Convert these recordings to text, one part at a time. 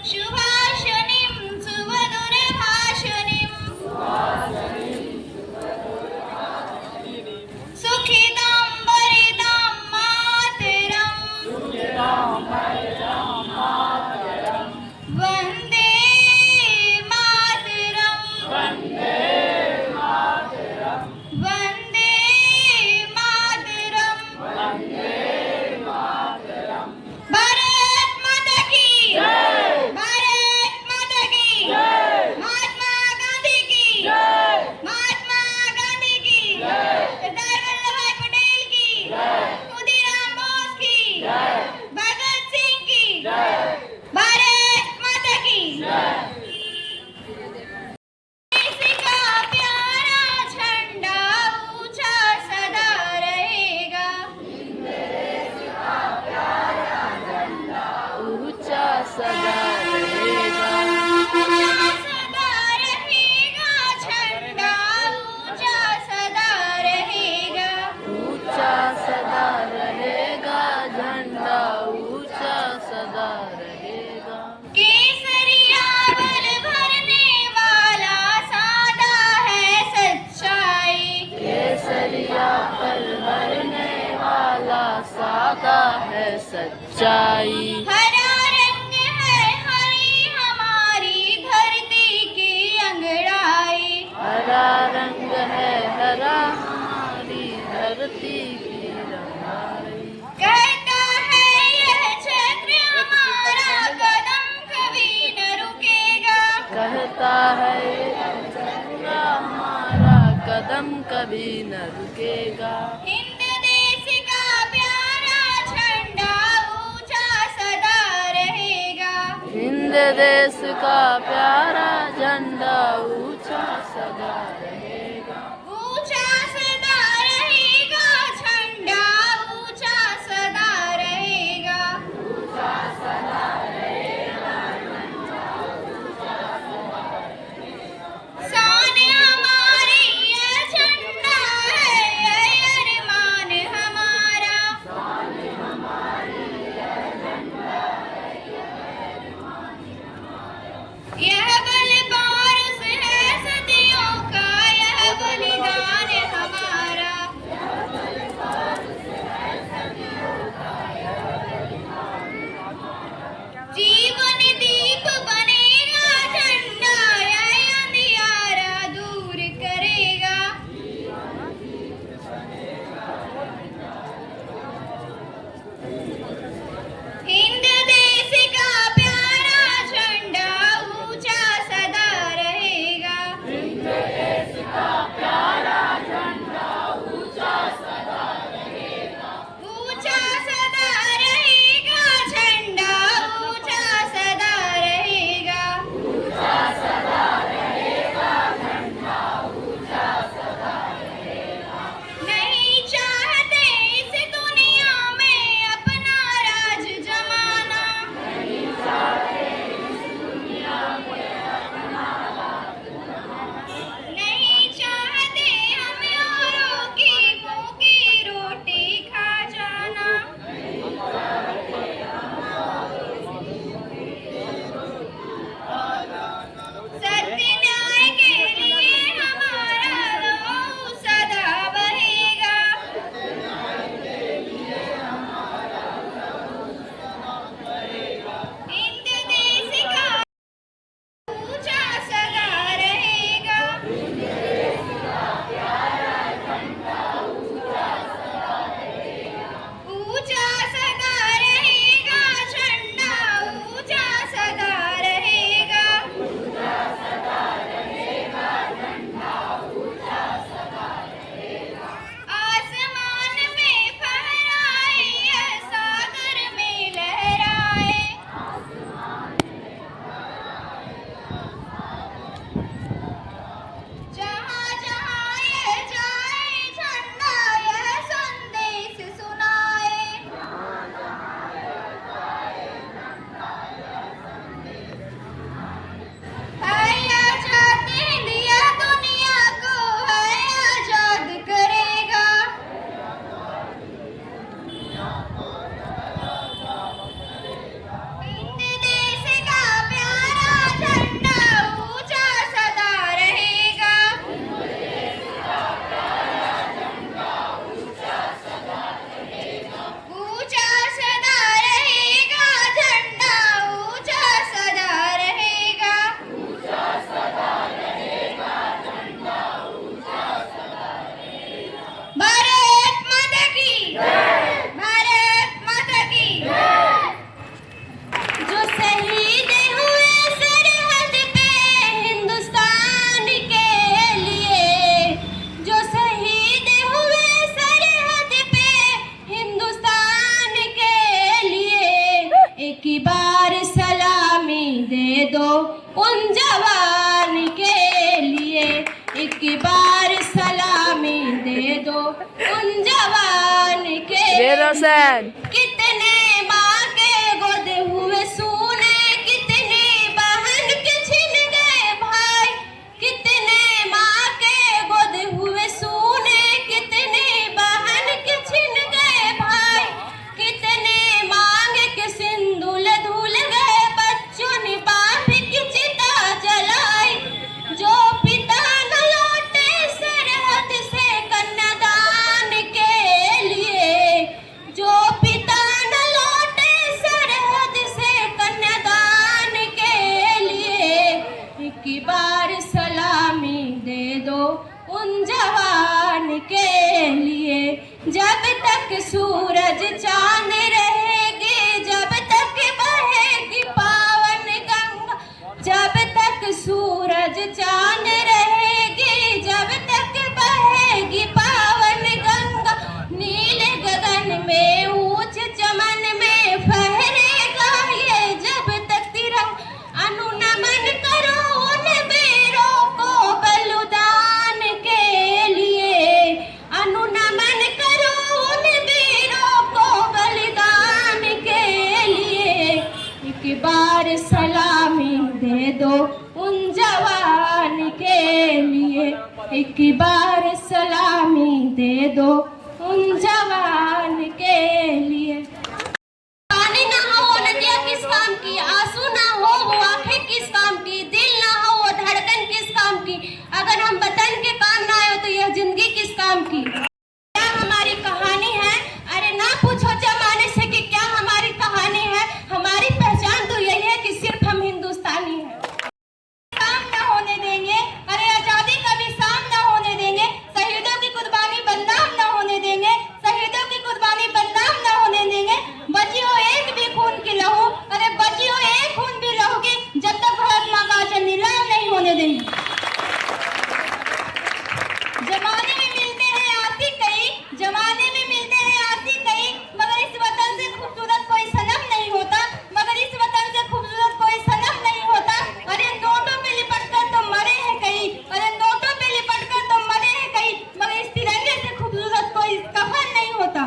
सुभाषिणीं सुमधुरभाषिणीं सुखितां वरितां मातरम् वन्दे मातरम् वन्दे मातरम् भारत माता की भारत माता की महात्मा गांधी की महात्मा गांधी की सरदार वल्लभ भाई पटेल की खुदीराम बोस की भगत सिंह की भारत माता की देश का प्यारा झंडा ऊंचा सदा रहेगा ऊंचा सदा रहेगा सदा रहेगा झंडा ऊंचा सदा रहेगा ऊंचा सदा रहेगा झंडा ऊंचा सदा रहेगा केसरिया बल भरने वाला सादा है सच्चाई केसरिया पर भरने वाला सादा है सच्चाई हरा रंग है हरी हमारी धरती की अंगड़ाई हरा रंग है हरा हमारी धरती की रंगाई कहता है यह छत्र हमारा कदम कभी न रुकेगा कहता है चंद्रा हमारा कदम कभी न रुकेगा हिंद देश का प्यारा झंडा ऊंचा सदा रहेगा हिंद देश का प्यारा झंडा ऊंचा सदा रहेगा ऊंचा सदा रहेगा झंडा ऊंचा सदा रहेगा शान हमारी ये झंडा है ये अरमान हमारा यह बल पारस है सदियों का सलामी दे दो उन जवान के लिए, एक बार सलामी दे दो उन जवान के बेरोशन कितने माँ के गोद हुए सूने, कितने बहन के छिन गए भाई, कितने माँ के गोद हुए सूने, कितने बहन के छिन गए भाई, कितने मांग के सिंदूर धुल गए बच्चों ने बाप की चिता जलाई, जो पिता न लौटे सरहद से कन्यादान के लिए, जो पिता न लौटे सरहद से कन्यादान के लिए, एक बार सलामी दे दो उन जवान के लिए। जब तक सूरज चांद रहेगी, जब तक बहेगी पावन गंगा, जब तक सूरज चांद रहेगी, जब तक बहेगी पावन गंगा, नील गगन में ऊंच चमन में फहरेगा ये जब तक तिरंगा। अनुनमन करो उन वीरों को बलिदान के लिए, अनुनमन करो उन वीरों को बलिदान के लिए, एक बार सलामी दे दो उन जवान के लिए, एक बार सलामी दे दो उन जवान के लिए। पानी ना हो वो नदियाँ किस काम की, आंसू ना हो वो आंखें किस काम की, दिल ना हो वो धड़कन किस काम की, अगर हम वतन के काम ना आए तो यह जिंदगी किस काम की। क्या हमारी कहानी है? अरे ना पूछो जमाने से कि क्या हमारी कहानी है, हमारी पहचान तो यही है कि सिर्फ हम हिंदुस्तानी हैं। काम ना होने देंगे, अरे आजादी का भी शाम ना होने देंगे, शहीदों की कुर्बानी बदनाम ना होने देंगे, शहीदों की कुर्बानी बदनाम ना होने देंगे। बचियो एक भी खून की लहू, अरे बचियो एक खून भी लहू की, जब तक भारत माँ का आंचल नीलाम नहीं होने देंगे। जमाने में मिलते हैं आशिक कई, जमाने में मिलते हैं आशिक कई, मगर इस वतन से खूबसूरत कोई सनम नहीं होता, मगर इस वतन से खूबसूरत कोई सनम नहीं होता। अरे नोटों पे लिपट कर तो मरे हैं कई, अरे नोटों पे लिपट कर तो मरे हैं कई, मगर इस तिरंगे से खूबसूरत कोई कफन नहीं होता।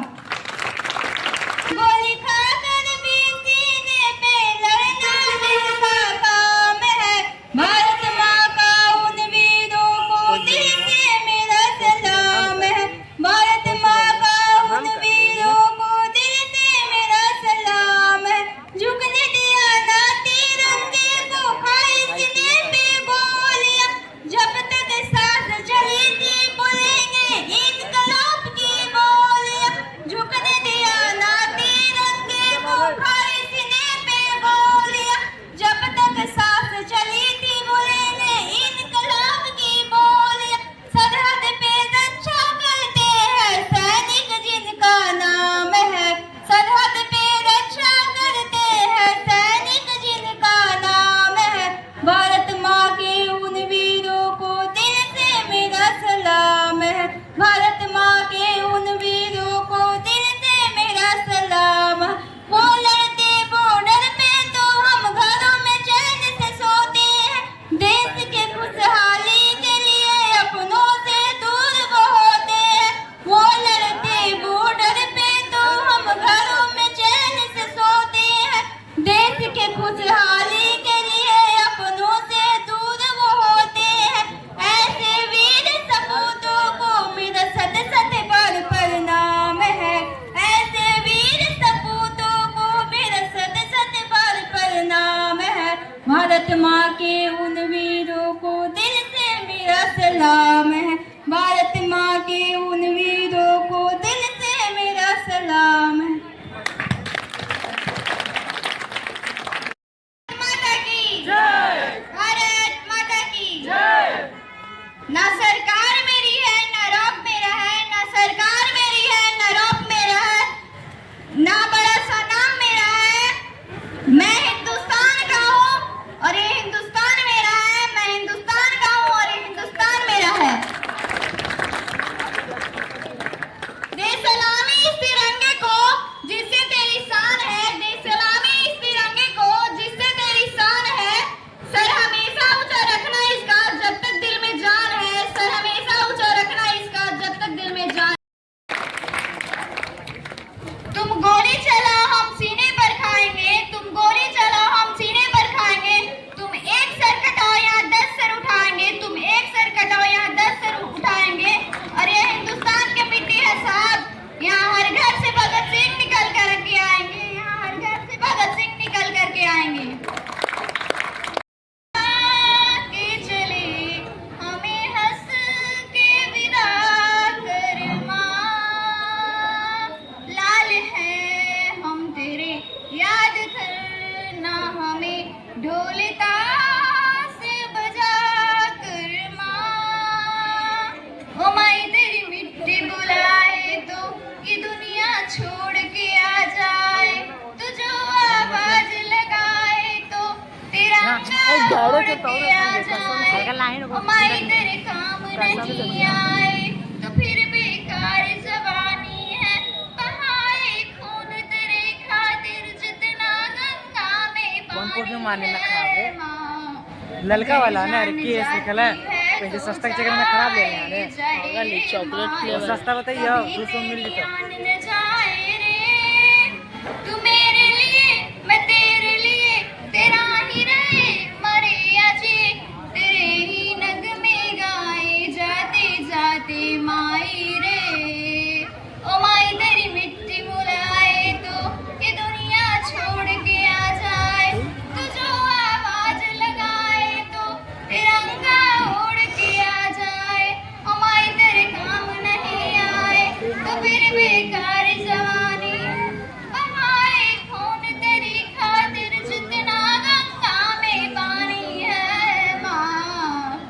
गोली खाकर भी सीने पे लड़ना जिसका काम है, भारत माँ का उन वीरों को दिल से मेरा सलाम है, भारत माँ का उन वीरों को दिल से मेरा सलाम है। झुकने दिया ना तिरंगे को, खाई सीने पे गोलियां, जब तक सांस चली थी बोलेंगे इनकलाब की बोलियां, झुकने दिया ना तिरंगे को, खाई सीने पे गोलियां, जब तक सांस चली थी बोलेंगे इनकलाब की बोलियां। सरहद पे रक्षा करते हैं सैनिक जिनका नाम है, सरहद पे रक्षा करते हैं सैनिक जिनका नाम है, भारत माँ के उन वीरों को दिल से मेरा सलाम है, भारत माँ के उन वीरों को दिल से मेरा सलाम है। वो लड़ते बॉर्डर पे तो हम घरों में चैन से सोते हैं, देश के खुशहाली के लिए अपनों से दूर वो होते हैं। वो लड़ते बॉर्डर पे तो हम घरों में चैन से सोते हैं, देश के खुशहाली के लिए अपनों से दूर वो होते हैं। ऐसे वीर सपूतों को मेरा सत सत बार प्रणाम है, ऐसे वीर सपूतों को मेरा सत सत बार प्रणाम है, भारत माँ के उन वीरों को दिल से मेरा सलाम है, भारत माँ के उन वीरों को दिल से मेरा सलाम है। माता की जय, भारत माता की जय। ना सरकार मेरी है ना रौब मेरा है, ना सरकार मेरी है ना रौब मेरा है, ना बड़ा सा नाम मेरा है, मैं हिंदुस्तान का हूँ और ये हिंदुस्तान मेरा है। ढोल ताश बजाकर माँ, ओ माई तेरी मिट्टी बुलाए तो ये दुनिया छोड़ के आ जाए, तो जो आवाज लगाए तो तेरा छोड़ के आ जाए, ओ माई तेरे काम नहीं आए तो फिर बेकार जवानी है, बहाए खून तेरे खातिर जितना गंगा में पानी है माँ। ललका वाला ना केस निकला वैसे सस्ता के चक्कर में खराब ले रहे हैं चॉकलेट फ्लेवर सस्ता बताइए 200 मिल तो तू मेरे लिए मैं तेरे लिए, तेरा ही रहे मरे या जिए, तेरे ही नगमे गाए जाते जाते माई रे, ओ माई तेरी मिट्टी बुलाए तो ये दुनिया छोड़ के आ जाए, तो जो आवाज लगाए तो तिरंगा उड़ के आ जाए, ओ माई तेरे काम नहीं आए तो फिर बेकार जवानी, बहाए खून तेरी खातिर जितना गंगा में पानी है माँ।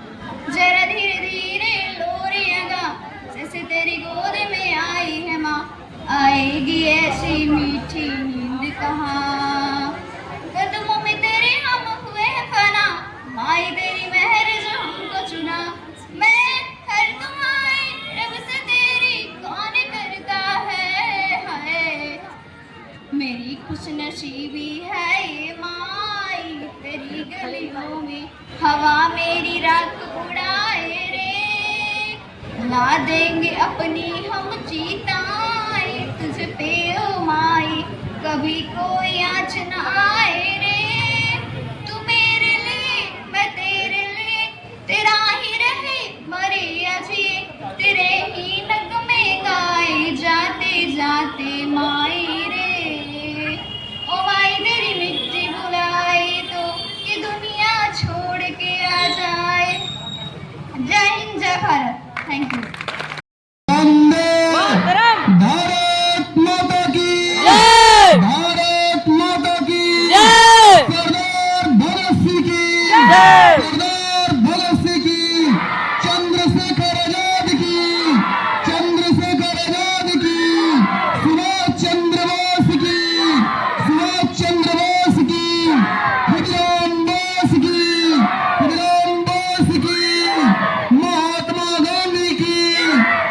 जरा धीरे धीरे लोरियागा जैसे तेरी गोद में आई है माँ, आएगी ऐसी मीठी नींद कहाँ, कदमों में तेरे हम हुए हैं फना, माई तेरी मेहर जो हमको चुना, मैं हर दुआएं रब से तेरी कौन करता है, हाय मेरी खुश नसीबी है ये माई, तेरी गलियों में हवा मेरी राख उड़ाए रे, ला देंगे अपनी हम चीताएं तुझ पे ओ माई, कभी कोई आँच न आए रे, तू मेरे लिए मैं तेरे लिए, तेरा ही रहे मरे या जिए, तेरे ही नगमे गाए जाते जाते माई रे, ओ माई तेरी मिट्टी बुलाए तो ये दुनिया छोड़ के आ जाए। जय हिंद जय भारत। Thank you. भारत माता की जय भारत माता की जय सरदार भगत सिंह की जय सरदार भगत सिंह की चंद्रशेखर आजाद की चंद्रशेखर आजाद की सुभाष चंद्र बोस की सुभाष चंद्र बोस की खुदराम बोस की खुदराम बोस की महात्मा गांधी की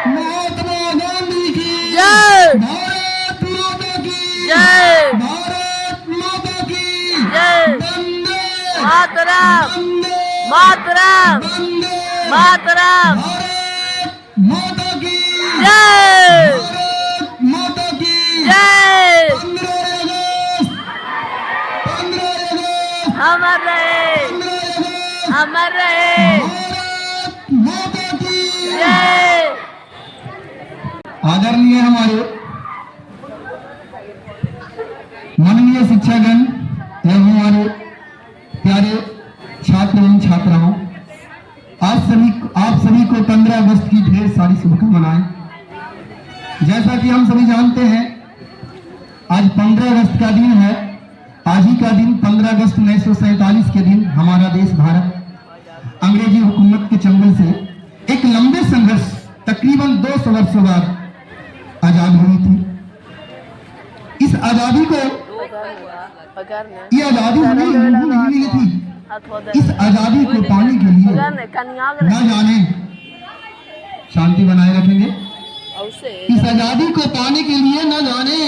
महात्मा गांधी की जय भारत माता की जय भारत माता की जय वंदे मातरम वंदे मातरम वंदे मातरम भारत माता की जय भारत माता की जय 15 अगस्त अमर रहे 15 अगस्त अमर रहे भारत माता की जय। आदरणीय हमारे माननीय शिक्षागण एवं हमारे प्यारे छात्र एवं छात्राओं, आप सभी को 15 अगस्त की ढेर सारी शुभकामनाएं। जैसा कि हम सभी जानते हैं आज 15 अगस्त का दिन है। आज ही का दिन 15 अगस्त 1947 के दिन हमारा देश भारत अंग्रेजी हुकूमत के चंगुल से एक लंबे संघर्ष तकरीबन 200 वर्षों बाद आजाद हुई थी। इस आजादी को ये आजादी हमें नहीं मिली थी। इस आजादी को पाने के लिए न जाने शांति बनाए रखेंगे। इस आजादी को पाने के लिए न जाने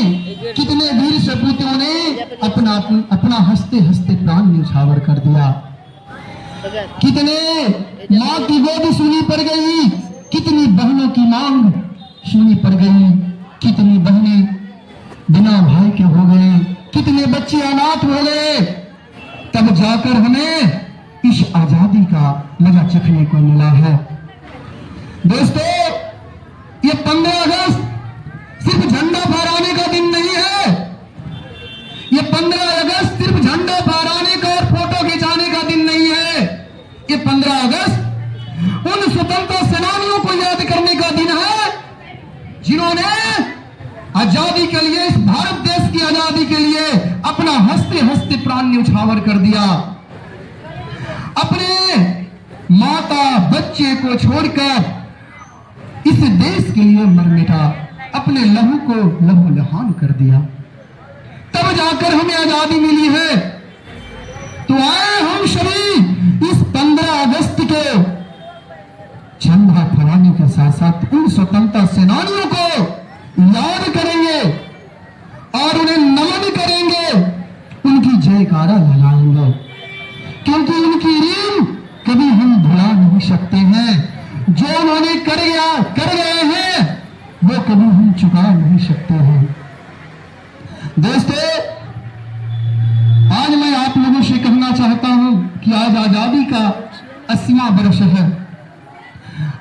कितने वीर सपूतों ने अपना हंसते हंसते प्राण न्यौछावर कर दिया। कितने माँ की गोद सूनी पड़ गई, कितनी बहनों की मांग सूनी पड़ गई, कितनी बहनें बिना भाई के हो गए, कितने बच्चे अनाथ हो गए। तब जाकर हमें इस आजादी का मजा चखने को मिला है। दोस्तों, ये 15 अगस्त सिर्फ झंडा फहराने का दिन नहीं है। ये 15 अगस्त सिर्फ झंडा फहराने का और फोटो खिंचाने का दिन नहीं है। ये 15 अगस्त उन स्वतंत्रता सेनानियों को याद करने का दिन है जिन्होंने आजादी के लिए, इस भारत देश की आजादी के लिए अपना हंसते हंसते प्राण न्यौछावर कर दिया। अपने माता बच्चे को छोड़कर इस देश के लिए मर मिटा, अपने लहू को लहू लहान कर दिया, तब जाकर हमें आजादी मिली है। तो आए हम सभी इस 15 अगस्त के झंडा फहराने के साथ साथ उन स्वतंत्रता सेनानियों को याद करेंगे और उन्हें नमन करेंगे, उनकी जयकारा लगाएंगे, क्योंकि उनकी ऋण कभी हम भुला नहीं सकते हैं। जो उन्होंने कर गए हैं वो कभी हम चुका नहीं सकते हैं। दोस्तों, आज मैं आप लोगों से कहना चाहता हूं कि आज आजादी का 80वां वर्ष है।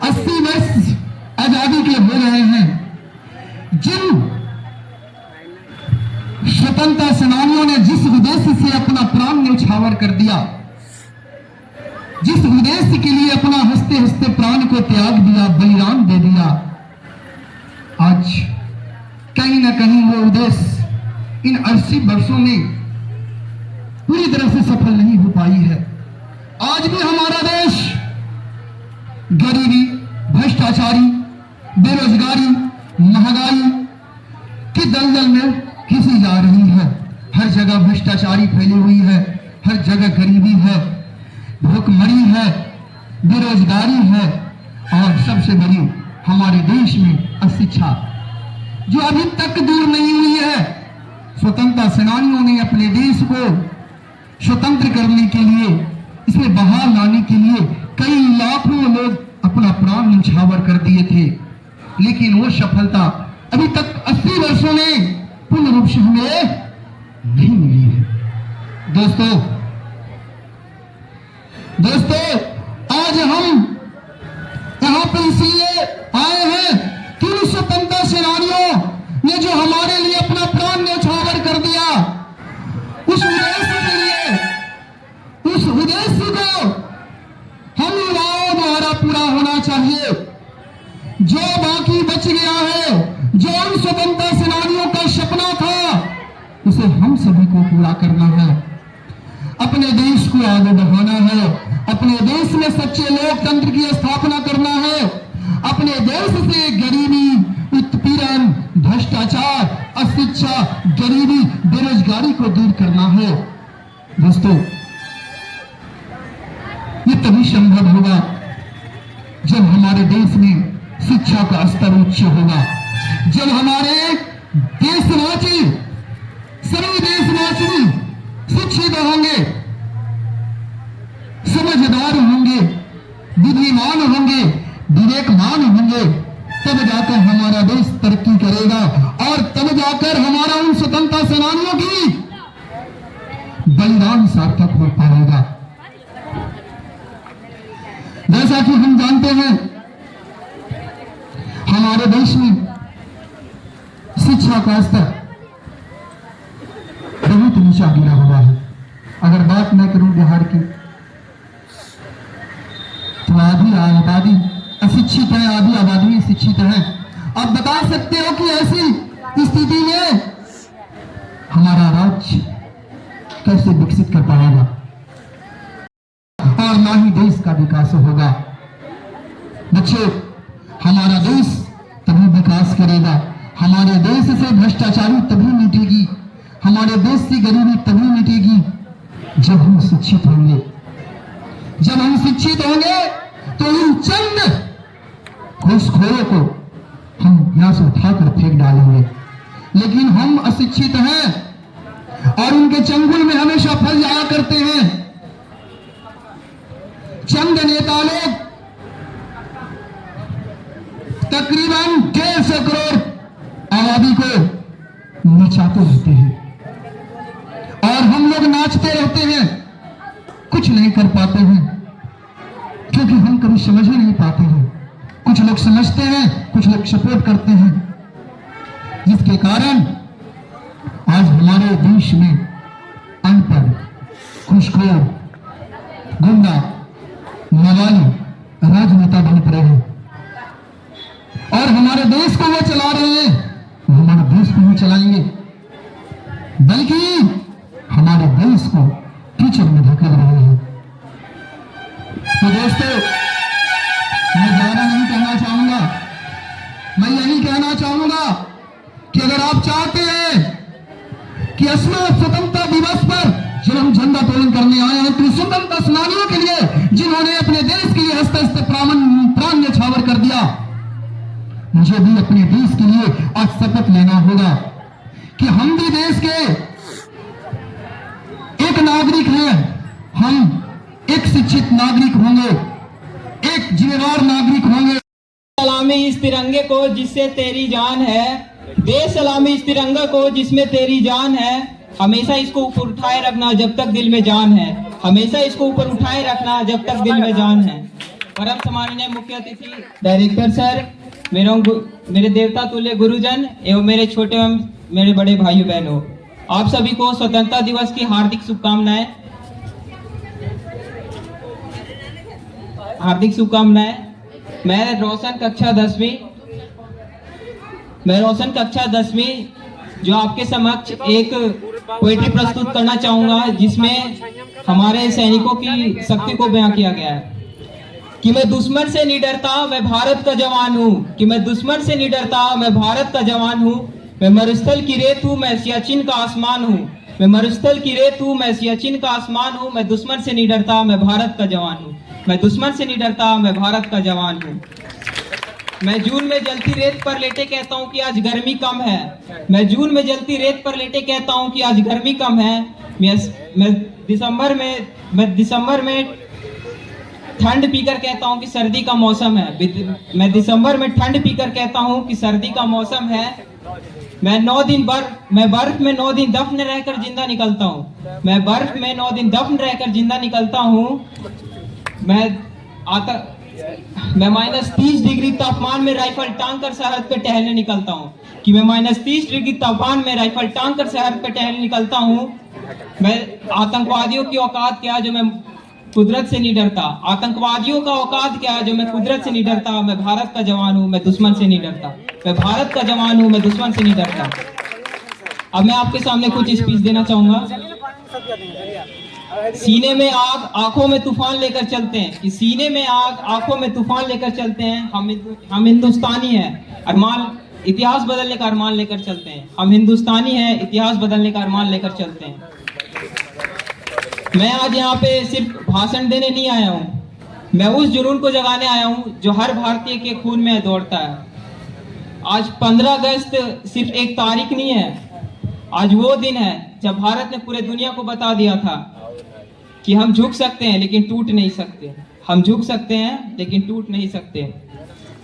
80 वर्ष आजादी के हो रहे हैं। जिन स्वतंत्रता सेनानियों ने जिस उद्देश्य से अपना प्राण न्यौछावर कर दिया, जिस उद्देश्य के लिए अपना हंसते हंसते प्राण को त्याग दिया, बलिदान दे दिया, आज कहीं ना कहीं वो उद्देश्य इन 80 वर्षों में पूरी तरह से सफल नहीं हो पाई है। आज भी हमारा देश गरीबी, भ्रष्टाचारी, बेरोजगारी, महंगाई की दलदल में घिसी जा रही है। हर जगह भ्रष्टाचारी फैली हुई है, हर जगह गरीबी है, भूखमरी है, बेरोजगारी है और सबसे बड़ी हमारे देश में अशिक्षा जो अभी तक दूर नहीं हुई है। स्वतंत्रता सेनानियों ने अपने देश को स्वतंत्र करने के लिए, इसमें बहाल लाने के लिए कई लाखों लोग अपना प्राण न्यौछावर कर दिए थे, लेकिन वो सफलता अभी तक 80 वर्षों में पूर्ण रूप से हमें नहीं मिली है। दोस्तों, आज हम यहां पर इसलिए आए हैं कि उन स्वतंत्रता सेनानियों ने जो हमारे लिए अपना प्राण न्यौछावर कर दिया, उस उद्देश्य के लिए, उस उद्देश्य को हम युवाओं द्वारा पूरा होना चाहिए। जो बाकी बच गया है, जो उन स्वतंत्रता सेनानियों का सपना था, उसे हम सभी को पूरा करना है। अपने देश को आगे बढ़ाना है, अपने देश में सच्चे लोकतंत्र की स्थापना करना है, अपने देश से गरीबी, उत्पीड़न, भ्रष्टाचार, अशिक्षा, गरीबी, बेरोजगारी को दूर करना है। दोस्तों, ये तभी संभव होगा जब हमारे देश में शिक्षा का स्तर उच्च होगा, जब हमारे देशवासी, सभी देशवासी शिक्षित होंगे, समझदार होंगे, बुद्धिमान होंगे, विवेकमान होंगे, तब जाकर हमारा देश तरक्की करेगा और तब जाकर हमारा उन स्वतंत्रता सेनानियों की बलिदान सार्थक हो पाएगा। जैसा कि हम जानते हैं, हमारे देश में शिक्षा का स्तर बहुत नीचा गिरा हुआ है। अगर बात मैं करूं बिहार की, तो आधी आबादी अशिक्षित है, आधी आबादी शिक्षित है। आप बता सकते हो कि ऐसी स्थिति में हमारा राज्य कैसे विकसित कर पाएगा और ना ही देश का विकास होगा। बच्चों, हमारा देश तभी विकास करेगा, हमारे देश से भ्रष्टाचारी तभी मिटेगी, हमारे देश से गरीबी तभी मिटेगी जब हम शिक्षित होंगे। जब हम शिक्षित होंगे तो इन चंद घूसखोरों को हम यहां से उठाकर फेंक डालेंगे, लेकिन हम अशिक्षित हैं और उनके चंगुल में हमेशा फंस जाया करते हैं। चंद नेता लोग तकरीबन 150 करोड़ आबादी को नचाते रहते हैं और हम लोग नाचते रहते हैं, कुछ नहीं कर पाते हैं, क्योंकि हम कभी समझ ही नहीं पाते हैं। कुछ लोग समझते हैं, कुछ लोग सपोर्ट करते हैं, जिसके कारण आज हमारे देश में अनपढ़, घूसखोर, गुंडा, मवाली राजनेता बन पड़े हैं और हमारे देश को वो चला रहे हैं। हमारे देश को वो चलाएंगे, बल्कि हमारे देश को कीचड़ में धकेल रहे हैं। चाहूंगा कि अगर आप चाहते हैं कि असली स्वतंत्रता दिवस पर जब हम झंडा तोलन करने आए हैं तो स्वतंत्रता सेनानियों के लिए जिन्होंने अपने देश के लिए हस्त हस्त प्राण न्यौछावर कर दिया, मुझे भी अपने देश के लिए आज शपथ लेना होगा कि हम भी देश के एक नागरिक हैं, हम एक शिक्षित नागरिक होंगे, एक जिम्मेदार नागरिक होंगे। सलामी इस तिरंगे को जिससे तेरी जान है, दे सलामी इस तिरंगा को जिसमें तेरी जान है, हमेशा इसको ऊपर उठाए रखना जब तक दिल में जान है, हमेशा इसको ऊपर उठाए रखना जब तक दिल में जान है। परम सम्माननीय मुख्य अतिथि डायरेक्टर सर, मेरे देवता तुल्य गुरुजन एवं मेरे छोटे एवं मेरे बड़े भाइयों बहनों, आप सभी को स्वतंत्रता दिवस की हार्दिक शुभकामनाएं। हार्दिक शुभकामनाएं। मैं रोशन कक्षा 10वीं जो आपके समक्ष एक पोएट्री प्रस्तुत करना चाहूंगा जिसमें हमारे सैनिकों की शक्ति को बयां किया गया है कि मैं दुश्मन से नहीं डरता, मैं भारत का जवान हूँ, कि मैं दुश्मन से नहीं डरता, मैं भारत का जवान हूँ, मैं मरुस्थल की रेत हूँ, मैं सियाचिन का आसमान हूँ, मैं मरुस्थल की रेत हूँ, मैं सियाचिन का आसमान हूँ, मैं दुश्मन से नहीं डरता, मैं भारत का जवान हूँ, मैं दुश्मन से नहीं डरता, मैं भारत का जवान हूँ। मैं जून में जलती रेत पर लेटे कहता हूँ कि आज गर्मी कम है, मैं जून में जलती रेत पर लेटे कहता हूँ कि आज गर्मी कम है। मैं दिसंबर में ठंड पीकर कहता हूँ कि सर्दी का मौसम है, मैं दिसंबर में ठंड पीकर कहता हूँ कि सर्दी का मौसम है। मैं बर्फ में 9 दिन दफन रहकर जिंदा निकलता हूँ, मैं बर्फ में 9 दिन दफन रहकर जिंदा निकलता हूँ। मैं -30 डिग्री तापमान में राइफल टांग कर सरहद पे टहलने निकलता हूँ, कि मैं -30 डिग्री तापमान में राइफल टांग कर सरहद पे टहलने निकलता हूँ। मैं आतंकवादियों की औकात क्या जो मैं कुदरत से नहीं डरता, आतंकवादियों का औकात क्या जो मैं कुदरत से नहीं डरता, मैं भारत का जवान हूँ, मैं दुश्मन से नहीं डरता, मैं भारत का जवान हूँ, मैं दुश्मन से नहीं डरता। अब मैं आपके सामने कुछ स्पीच देना चाहूंगा। सीने में आग आंखों में तूफान लेकर चलते हैं, कि सीने में आग आंखों में तूफान लेकर चलते हैं। हम हिंदुस्तानी हैं, अरमान इतिहास बदलने का अरमान लेकर चलते हैं। हम हिंदुस्तानी हैं, इतिहास बदलने का अरमान लेकर चलते हैं। मैं आज यहाँ पे सिर्फ भाषण देने नहीं आया हूँ, मैं उस जुनून को जगाने आया हूँ जो हर भारतीय के खून में दौड़ता है। आज 15 अगस्त सिर्फ एक तारीख नहीं है, आज वो दिन है जब भारत ने पूरे दुनिया को बता दिया था कि हम झुक सकते हैं लेकिन टूट नहीं सकते, हम झुक सकते हैं लेकिन टूट नहीं सकते।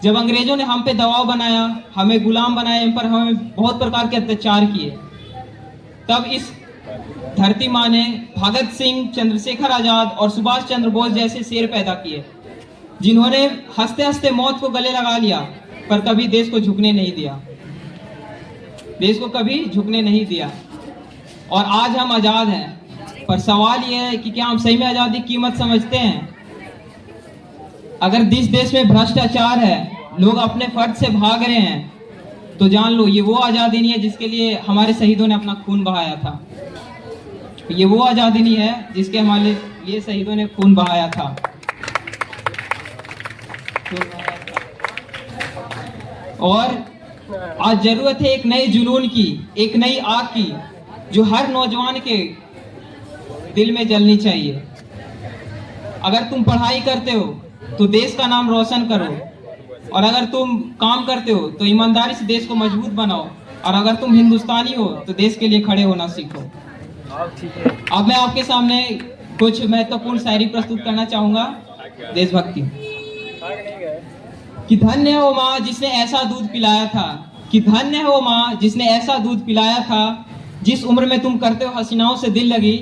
जब अंग्रेजों ने हम पे दबाव बनाया, हमें गुलाम बनाया, इन पर हमें बहुत प्रकार के अत्याचार किए, तब इस धरती माँ ने भगत सिंह, चंद्रशेखर आजाद और सुभाष चंद्र बोस जैसे शेर पैदा किए, जिन्होंने हंसते हंसते मौत को गले लगा लिया पर कभी देश को झुकने नहीं दिया, देश को कभी झुकने नहीं दिया। और आज हम आजाद हैं, पर सवाल यह है कि क्या हम सही में आजादी की कीमत समझते हैं? अगर जिस देश में भ्रष्टाचार है, लोग अपने फर्ज से भाग रहे हैं, तो जान लो ये वो आजादी नहीं है जिसके लिए हमारे शहीदों ने अपना खून बहाया था। ये वो आजादी नहीं है जिसके हमारे लिए शहीदों ने खून बहाया था। और आज जरूरत है एक नए जुनून की, एक नई आग की, जो हर नौजवान के दिल में जलनी चाहिए। अगर तुम पढ़ाई करते हो तो देश का नाम रोशन करो, और अगर तुम काम करते हो तो ईमानदारी से देश को मजबूत बनाओ, और अगर तुम हिंदुस्तानी हो तो देश के लिए खड़े होना सीखो। अब मैं आपके सामने कुछ महत्वपूर्ण शायरी प्रस्तुत करना चाहूंगा, देशभक्ति कि धन्य है वो माँ जिसने ऐसा दूध पिलाया था, कि धन्य है वो माँ जिसने ऐसा दूध पिलाया था, जिस उम्र में तुम करते हो हसीनाओं से दिल लगी,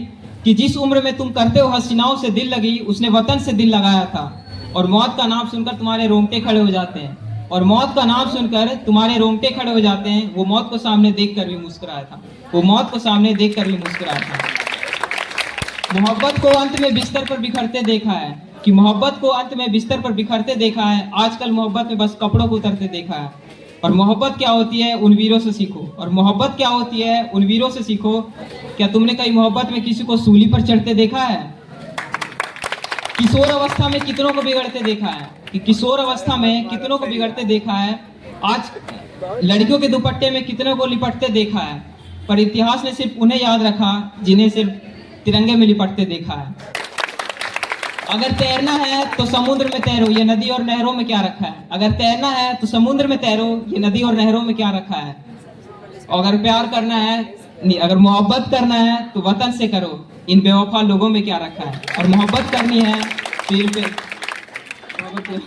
कि जिस उम्र में तुम करते हो हसीनाओं से दिल लगी, उसने वतन से दिल लगाया था। और मौत का नाम सुनकर तुम्हारे रोंगटे खड़े हो जाते हैं, और मौत का नाम सुनकर तुम्हारे रोंगटे खड़े हो जाते हैं। वो मौत को सामने देखकर भी मुस्कुराया था, वो मौत को सामने देखकर भी मुस्कुराया था। मोहब्बत को अंत में बिस्तर पर बिखरते देखा है, कि मोहब्बत को अंत में बिस्तर पर बिखरते देखा है, आजकल मोहब्बत में बस कपड़ों को उतरते देखा है। और मोहब्बत क्या होती है उन वीरों से सीखो, और मोहब्बत क्या होती है उन वीरों से सीखो। क्या तुमने कहीं मोहब्बत में किसी को सूली पर चढ़ते देखा है? किशोर अवस्था में कितनों को बिगड़ते देखा है, कि किशोर अवस्था में कितनों को बिगड़ते देखा है। आज लड़कियों के दुपट्टे में कितने को लिपटते देखा है, पर इतिहास ने सिर्फ उन्हें याद रखा जिन्हें सिर्फ तिरंगे में लिपटते देखा है। अगर तैरना है तो समुद्र में तैरो, ये नदी और नहरों में क्या रखा है। अगर तैरना है तो समुद्र में तैरो, ये नदी और नहरों में क्या रखा है। और अगर प्यार करना है, नहीं, अगर मोहब्बत करना है तो वतन से करो, इन बेवफा लोगों में क्या रखा है। और मोहब्बत करनी है फिर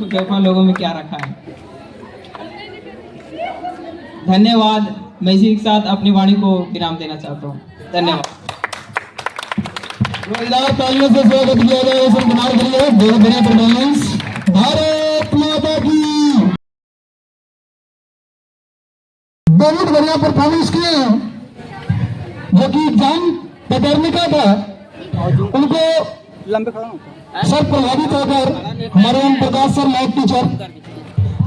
बेवफा लोगों में क्या रखा है। धन्यवाद। मैं इसी के साथ अपनी वाणी को विराम देना चाहता हूँ। धन्यवाद। जोरदार तालियों से स्वागत किया जाए वसंत कुमार के लिए। बहुत बढ़िया परफॉर्मेंस। भारत माता की। बहुत बढ़िया परफॉर्मेंस किए हैं। जो कि एग्जाम पैटर्न का था, उनको सर प्रभावित होकर, हमारे Om Prakash sir math teacher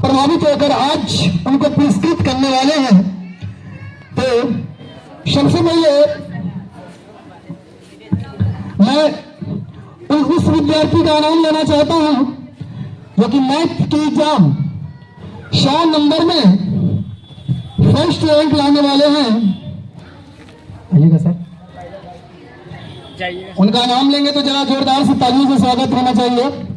प्रभावित होकर आज उनको पुरस्कृत करने वाले हैं। तो सबसे पहले मैं उस विद्यार्थी का नाम लेना चाहता हूं जो कि मैथ के एग्जाम 100 नंबर में फर्स्ट रैंक लाने वाले हैं। आइएगा सर, उनका नाम लेंगे तो जरा जोरदार से तालियों से स्वागत होना चाहिए।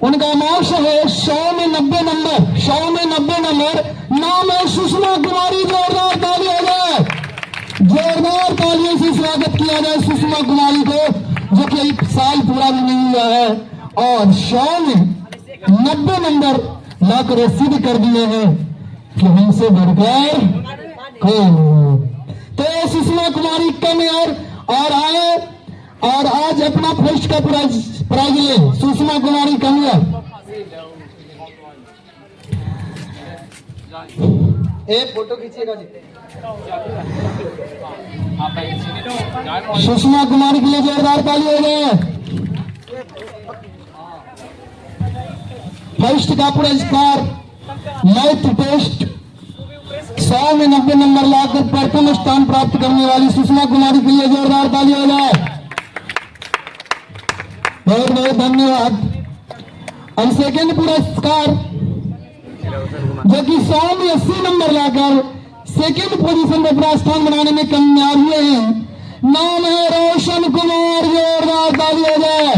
उनका मार्क्स है 100 में 90 नंबर। 100 में 90 नंबर। नाम है सुषमा कुमारी। जोरदार ताली हो जाए। जोरदार तालियों से स्वागत किया जाए सुषमा कुमारी को, जो कि एक साल पूरा भी नहीं हुआ है और 100 में 90 नंबर लाकर सिद्ध कर दिए हैं कि हमसे बढ़कर कौन हो। तो सुषमा कुमारी कम और आए और आज अपना फर्स्ट का प्राइज ले सुषमा कुमारी कमियार। एक फोटो खींचिएगा जी। सुषमा कुमारी के लिए जोरदार ताली हो जाए। फर्स्ट का पुरस्कार मैथ टेस्ट 100 में 90 नंबर लाकर प्रथम स्थान प्राप्त करने वाली सुषमा कुमारी के लिए जोरदार ताली हो जाए। बहुत बहुत धन्यवाद। और सेकेंड पुरस्कार जो कि 100 में 80 नंबर लाकर सेकेंड पोजीशन में अपना स्थान बनाने में कामयाब हुए हैं। नाम है रोशन कुमार। जोरदार ताली हो जाए।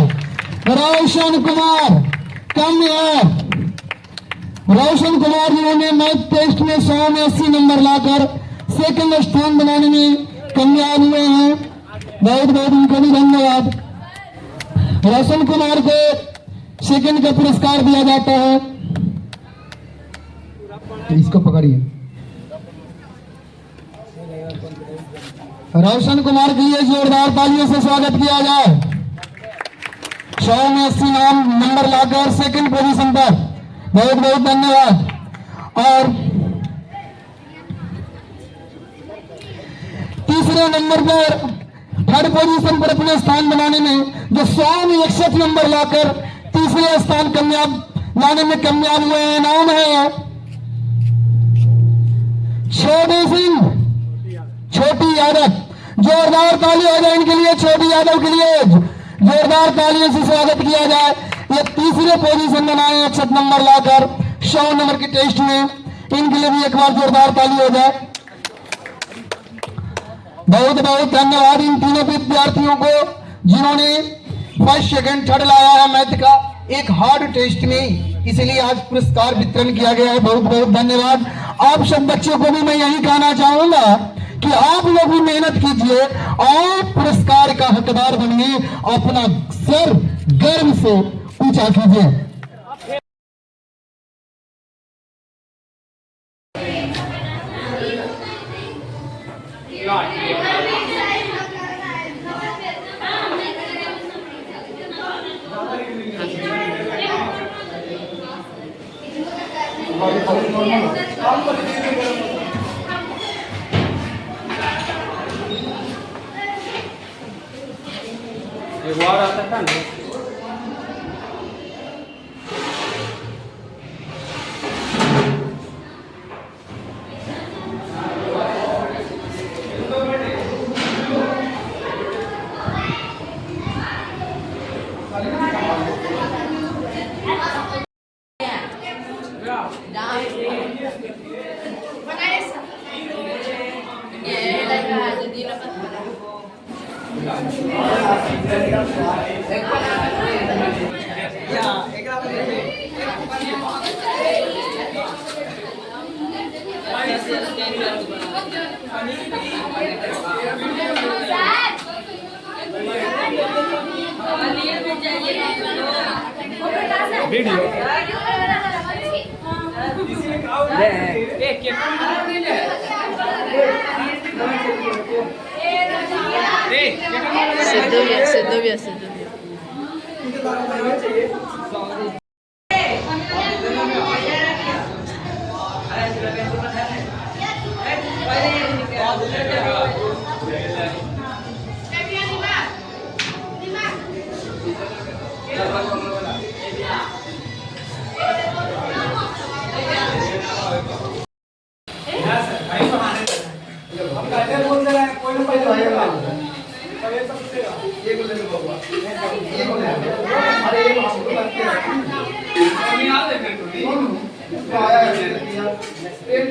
रोशन कुमार कामयाब। रोशन कुमार जिन्होंने मैथ टेस्ट में 100 में 80 नंबर लाकर सेकंड स्थान बनाने में कामयाब हुए हैं। बहुत बहुत उनको भी धन्यवाद। रोशन कुमार को सेकंड का पुरस्कार दिया जाता है। इसको पकड़िए। रोशन कुमार के लिए जोरदार तालियों से स्वागत किया जाए। 100 में 80 नंबर लाकर सेकंड पोजीशन पर बहुत बहुत धन्यवाद। और तीसरे नंबर पर थर्ड पोजीशन पर अपने स्थान बनाने में जो 100 में 61 नंबर लाकर तीसरे स्थान लाने में कामयाब हुए हैं। नाम है छोटे सिंह छोटी यादव। जोरदार ताली हो जाए इनके लिए। छोटी यादव के लिए जोरदार तालियों से स्वागत किया जाए। ये तीसरे पोजीशन में आए 61 नंबर लाकर 100 नंबर के टेस्ट में। इनके लिए भी एक बार जोरदार ताली हो जाए। बहुत बहुत धन्यवाद इन तीनों विद्यार्थियों को जिन्होंने फर्स्ट सेकंड थर्ड लाया है मैथ का एक हार्ड टेस्ट में, इसलिए आज पुरस्कार वितरण किया गया है। बहुत बहुत धन्यवाद। आप सब बच्चों को भी मैं यही कहना चाहूंगा कि आप लोग भी मेहनत कीजिए और पुरस्कार का हकदार बनिए। अपना सर गर्व से ऊंचा कीजिए। सिद्धू भी है ये